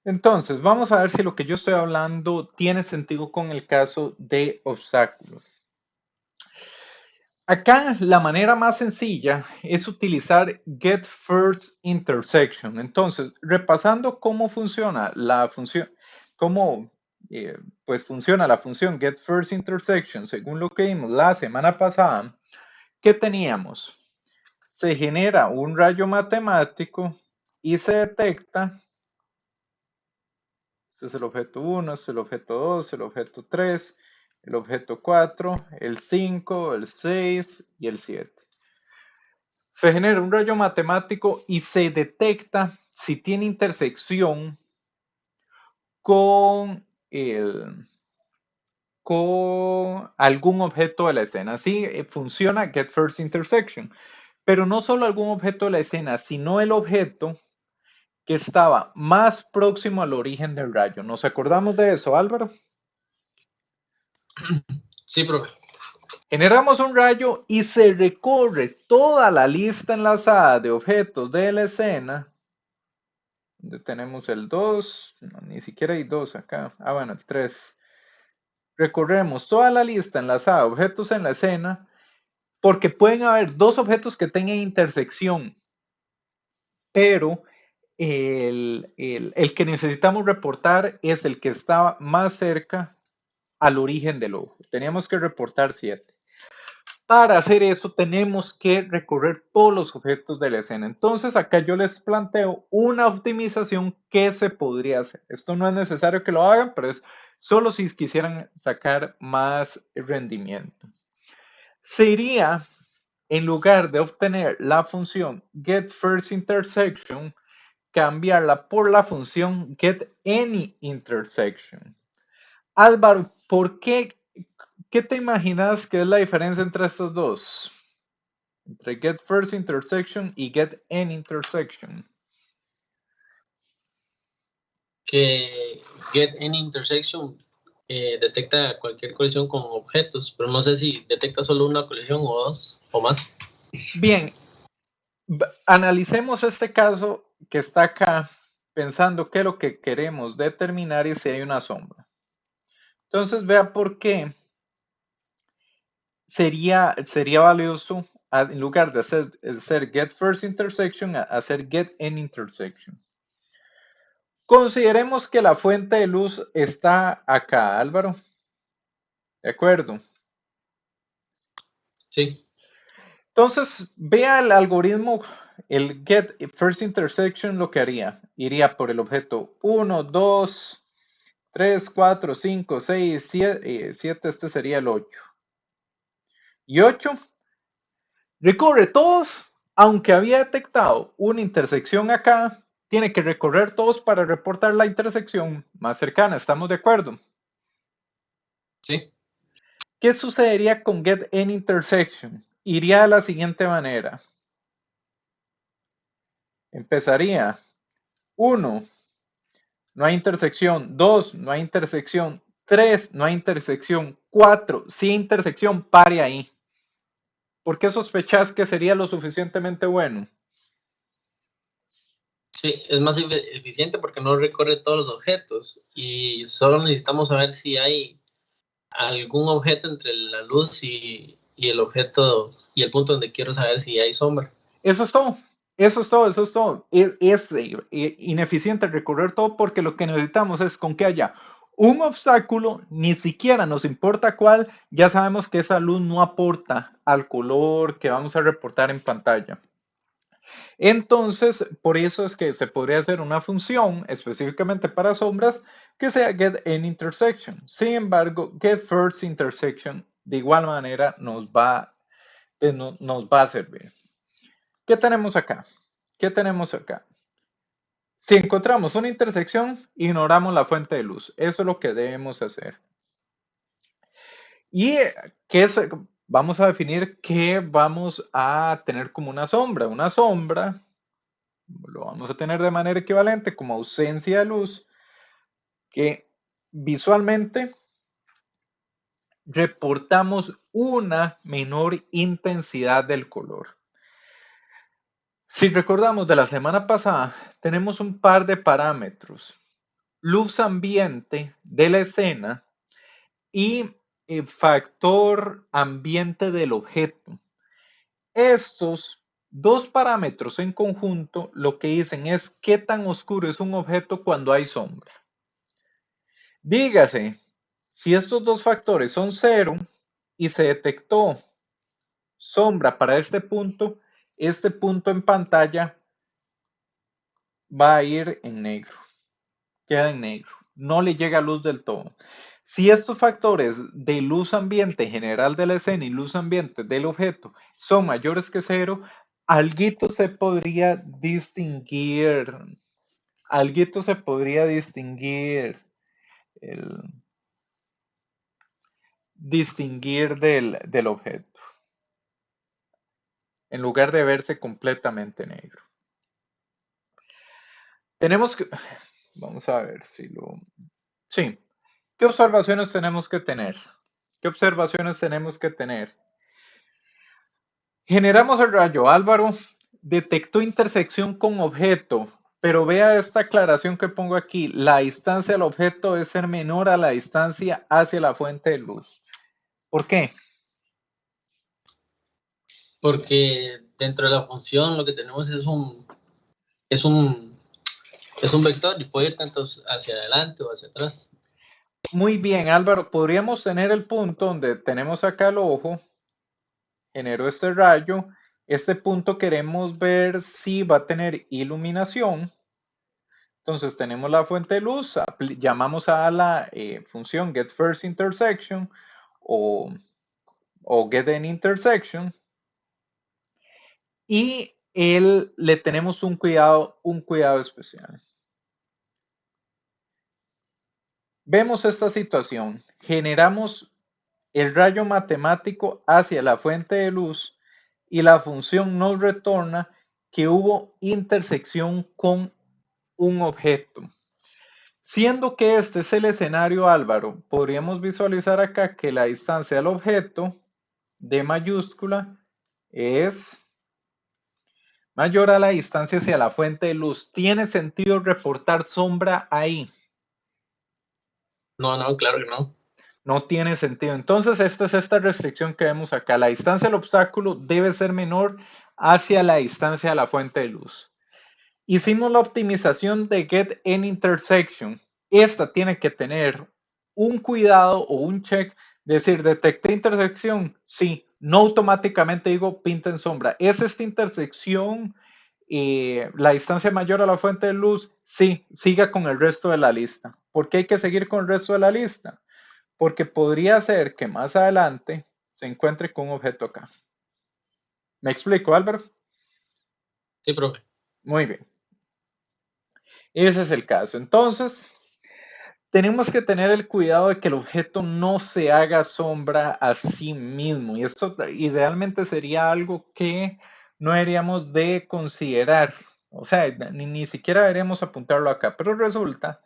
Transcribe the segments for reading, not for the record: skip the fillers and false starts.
Entonces, vamos a ver si lo que yo estoy hablando tiene sentido con el caso de obstáculos. Acá la manera más sencilla es utilizar get first intersection. Entonces, repasando cómo funciona la función, cómo pues funciona la función get first intersection, según lo que vimos la semana pasada, ¿qué teníamos? Se genera un rayo matemático y se detecta, este es el objeto 1, este es el objeto 2, el objeto 3, el objeto 4, el 5, el 6 y el 7. Se genera un rayo matemático y se detecta si tiene intersección con, con algún objeto de la escena. Así funciona Get First Intersection. Pero no solo algún objeto de la escena, sino el objeto que estaba más próximo al origen del rayo. ¿Nos acordamos de eso, Álvaro? Sí, profe. Generamos un rayo y se recorre toda la lista enlazada de objetos de la escena. Donde tenemos el 2, no, ni siquiera hay 2 acá. Ah, bueno, el 3. Recorremos toda la lista enlazada de objetos en la escena porque pueden haber dos objetos que tengan intersección, pero el que necesitamos reportar es el que estaba más cerca al origen del ojo. Teníamos que reportar 7. Para hacer eso tenemos que recorrer todos los objetos de la escena. Entonces acá yo les planteo una optimización que se podría hacer. Esto no es necesario que lo hagan, pero es solo si quisieran sacar más rendimiento. Sería, en lugar de obtener la función getFirstIntersection, cambiarla por la función getAnyIntersection. Álvaro, ¿qué te imaginas que es la diferencia entre estos dos? Entre get first intersection y get an intersection. Que get any intersection detecta cualquier colisión con objetos, pero no sé si detecta solo una colisión o dos o más. Bien, analicemos este caso que está acá pensando que lo que queremos determinar es si hay una sombra. Entonces vea por qué sería valioso en lugar de hacer get first intersection, hacer get an intersection. Consideremos que la fuente de luz está acá, Álvaro. ¿De acuerdo? Sí. Entonces, vea el algoritmo, el get first intersection lo que haría. Iría por el objeto 1, 2, 3, 4, 5, 6, 7, este sería el 8. Y 8, recorre todos, aunque había detectado una intersección acá, tiene que recorrer todos para reportar la intersección más cercana, ¿estamos de acuerdo? Sí. ¿Qué sucedería con get any intersection? Iría de la siguiente manera. Empezaría 1, no hay intersección, 2, no hay intersección, 3, no hay intersección, 4, sí hay intersección, pare ahí. ¿Por qué sospechas que sería lo suficientemente bueno? Sí, es más eficiente porque no recorre todos los objetos y solo necesitamos saber si hay algún objeto entre la luz y el objeto y el punto donde quiero saber si hay sombra. Eso es todo. Eso es todo, eso es todo. Es ineficiente recorrer todo porque lo que necesitamos es con que haya un obstáculo, ni siquiera nos importa cuál, ya sabemos que esa luz no aporta al color que vamos a reportar en pantalla. Entonces, por eso es que se podría hacer una función específicamente para sombras que sea get any intersection. Sin embargo, get first intersection de igual manera nos va a servir. ¿Qué tenemos acá? ¿Qué tenemos acá? Si encontramos una intersección, ignoramos la fuente de luz. Eso es lo que debemos hacer. Y vamos a definir que vamos a tener como una sombra. Una sombra lo vamos a tener de manera equivalente como ausencia de luz, que visualmente reportamos una menor intensidad del color. Si recordamos de la semana pasada, tenemos un par de parámetros. luz ambiente de la escena y factor ambiente del objeto. Estos dos parámetros en conjunto lo que dicen es qué tan oscuro es un objeto cuando hay sombra. Dígase, si estos dos factores son cero y se detectó sombra para este punto en pantalla va a ir en negro, queda en negro, no le llega luz del todo. Si estos factores de luz ambiente general de la escena y luz ambiente del objeto son mayores que cero, alguito se podría distinguir, alguito se podría distinguir, el, distinguir del objeto, en lugar de verse completamente negro. Tenemos que, vamos a ver si lo, sí, ¿qué observaciones tenemos que tener? ¿Qué observaciones tenemos que tener? Generamos el rayo. Álvaro detectó intersección con objeto, pero vea esta aclaración que pongo aquí. La distancia al objeto debe ser menor a la distancia hacia la fuente de luz. ¿Por qué? Porque dentro de la función lo que tenemos es un, es un vector y puede ir tanto hacia adelante o hacia atrás. Muy bien, Álvaro. Podríamos tener el punto donde tenemos acá el ojo, generó este rayo. Este punto queremos ver si va a tener iluminación. Entonces tenemos la fuente de luz, llamamos a la función getFirstIntersection o, o getAnyIntersection y le tenemos un cuidado especial. Vemos esta situación, generamos el rayo matemático hacia la fuente de luz y la función nos retorna que hubo intersección con un objeto. Siendo que este es el escenario, Álvaro, podríamos visualizar acá que la distancia al objeto D mayúscula es mayor a la distancia hacia la fuente de luz. ¿Tiene sentido reportar sombra ahí? No, no, claro que no. No tiene sentido. Entonces, esta es esta restricción que vemos acá. La distancia al obstáculo debe ser menor hacia la distancia a la fuente de luz. Hicimos la optimización de getAnyIntersection. Esta tiene que tener un cuidado o un check, decir, detecté intersección, sí, no automáticamente digo pinta en sombra. ¿Es esta intersección la distancia mayor a la fuente de luz? Sí, siga con el resto de la lista. ¿Por qué hay que seguir con el resto de la lista? Porque podría ser que más adelante se encuentre con un objeto acá. ¿Me explico, Álvaro? Sí, profe. Muy bien. Ese es el caso. Entonces, tenemos que tener el cuidado de que el objeto no se haga sombra a sí mismo. Y esto idealmente sería algo que no deberíamos de considerar. O sea, ni siquiera deberíamos apuntarlo acá. Pero resulta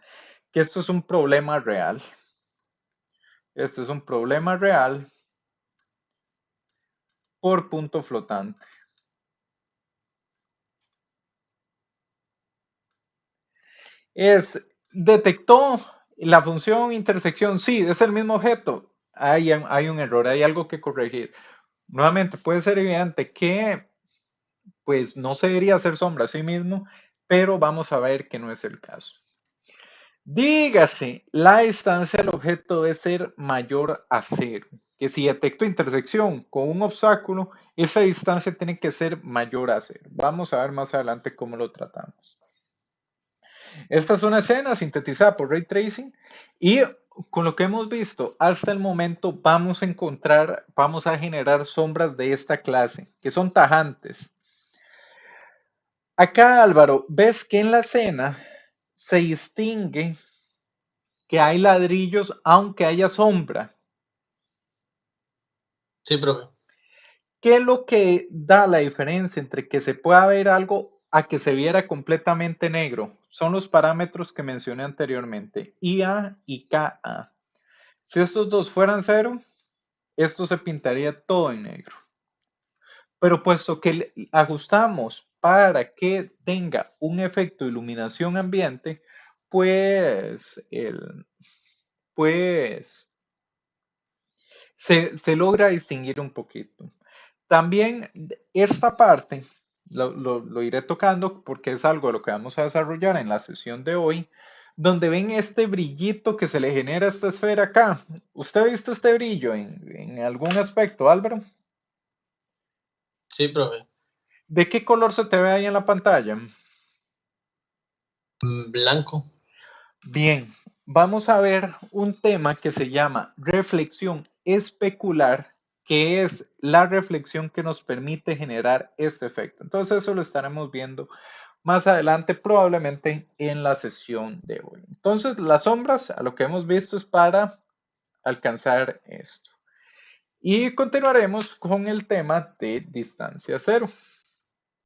que esto es un problema real. Esto es un problema real por punto flotante. Detectó la función intersección, sí, es el mismo objeto. Hay un error, hay algo que corregir. Nuevamente, puede ser evidente que pues no se debería hacer sombra a sí mismo, pero vamos a ver que no es el caso. Dígase, la distancia del objeto debe ser mayor a cero. Que si detecto intersección con un obstáculo, esa distancia tiene que ser mayor a cero. Vamos a ver más adelante cómo lo tratamos. Esta es una escena sintetizada por Ray Tracing y con lo que hemos visto hasta el momento vamos a generar sombras de esta clase que son tajantes. Acá, Álvaro, ves que en la escena se distingue que hay ladrillos aunque haya sombra. Sí, profe. ¿Qué es lo que da la diferencia entre que se pueda ver algo a que se viera completamente negro? Son los parámetros que mencioné anteriormente, IA y KA. Si estos dos fueran cero, esto se pintaría todo en negro. Pero puesto que ajustamos para que tenga un efecto de iluminación ambiente, pues, pues se logra distinguir un poquito. También esta parte lo iré tocando porque es algo de lo que vamos a desarrollar en la sesión de hoy, donde ven este brillito que se le genera a esta esfera acá. ¿Usted ha visto este brillo en algún aspecto, Álvaro? Sí, profe. ¿De qué color se te ve ahí en la pantalla? Blanco. Bien, vamos a ver un tema que se llama reflexión especular, que es la reflexión que nos permite generar este efecto. Entonces eso lo estaremos viendo más adelante, probablemente en la sesión de hoy. Entonces las sombras, a lo que hemos visto, es para alcanzar esto. Y continuaremos con el tema de distancia cero.